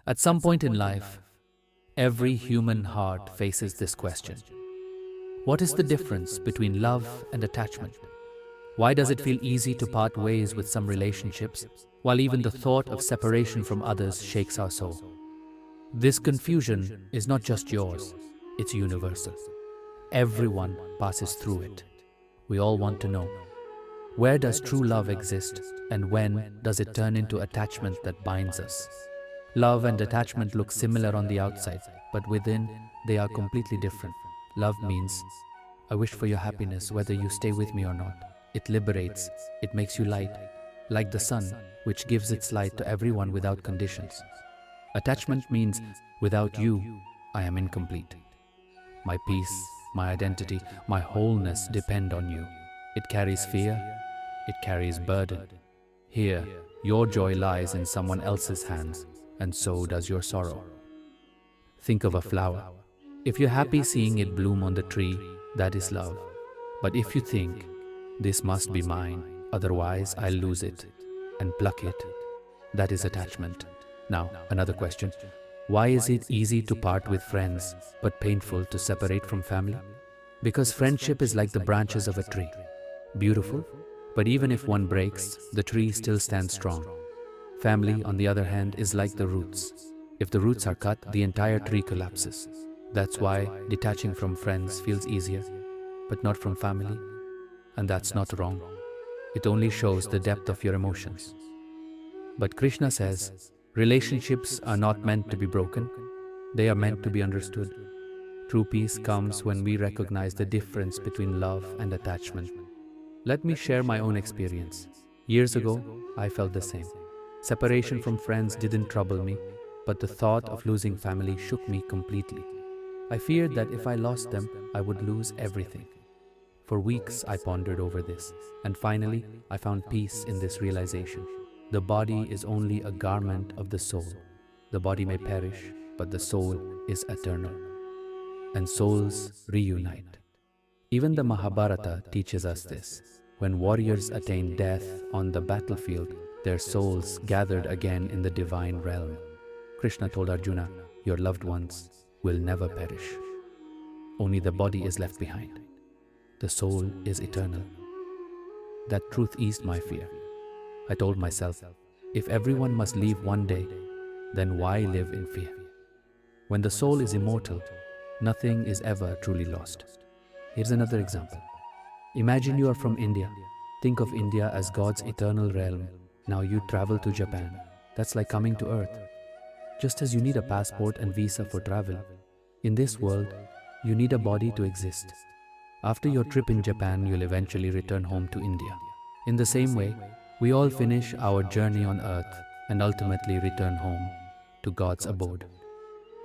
At some point in life, every human heart faces this question. What is the difference between love and attachment? Why does it feel easy to part ways with some relationships, while even the thought of separation from others shakes our soul? This confusion is not just yours, it's universal. Everyone passes through it. We all want to know, where does true love exist, and when does it turn into attachment that binds us? Love and attachment look similar on the outside, but within, they are completely different. Love means, I wish for your happiness whether you stay with me or not. It liberates, it makes you light, like the sun, which gives its light to everyone without conditions. Attachment means, without you, I am incomplete. My peace, my identity, my wholeness depend on you. It carries fear, it carries burden. Here, your joy lies in someone else's hands, and so does your sorrow. Think of a flower. If you're happy seeing it bloom on the tree, that is love. But if you think, this must be mine, otherwise I'll lose it, and pluck it, that is attachment. Now, another question. Why is it easy to part with friends, but painful to separate from family? Because friendship is like the branches of a tree. Beautiful, but even if one breaks, the tree still stands strong. Family, on the other hand, is like the roots. If the roots are cut, the entire tree collapses. That's why detaching from friends feels easier, but not from family. And that's not wrong. It only shows the depth of your emotions. But Krishna says, relationships are not meant to be broken. They are meant to be understood. True peace comes when we recognize the difference between love and attachment. Let me share my own experience. Years ago, I felt the same. Separation from friends didn't trouble me, but the thought of losing family shook me completely. I feared that if I lost them, I would lose everything. For weeks, I pondered over this, and finally, I found peace in this realization. The body is only a garment of the soul. The body may perish, but the soul is eternal. And souls reunite. Even the Mahabharata teaches us this. When warriors attain death on the battlefield, their souls gathered again in the divine realm. Krishna told Arjuna, your loved ones will never perish. Only the body is left behind. The soul is eternal. That truth eased my fear. I told myself, if everyone must leave one day, then why live in fear? When the soul is immortal, nothing is ever truly lost. Here's another example. Imagine you are from India. Think of India as God's eternal realm. Now you travel to Japan. That's like coming to Earth. Just as you need a passport and visa for travel, in this world, you need a body to exist. After your trip in Japan, you'll eventually return home to India. In the same way, we all finish our journey on Earth and ultimately return home to God's abode.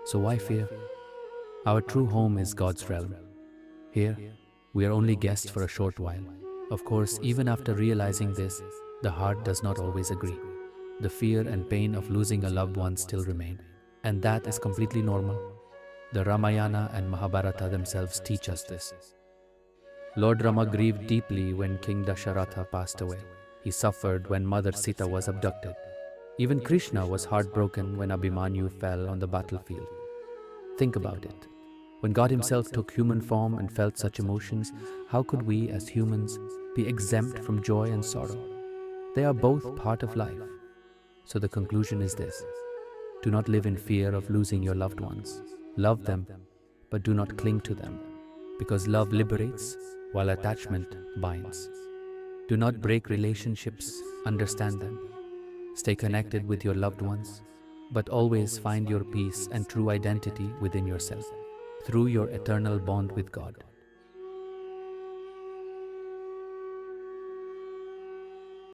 So why fear? Our true home is God's realm. Here, we are only guests for a short while. Of course, even after realizing this, the heart does not always agree. The fear and pain of losing a loved one still remain, and that is completely normal. The Ramayana and Mahabharata themselves teach us this. Lord Rama grieved deeply when King Dasharatha passed away. He suffered when Mother Sita was abducted. Even Krishna was heartbroken when Abhimanyu fell on the battlefield. Think about it. When God Himself took human form and felt such emotions, how could we as humans be exempt from joy and sorrow? They are both part of life. So the conclusion is this. Do not live in fear of losing your loved ones. Love them, but do not cling to them, because love liberates while attachment binds. Do not break relationships, understand them. Stay connected with your loved ones, but always find your peace and true identity within yourself, through your eternal bond with God.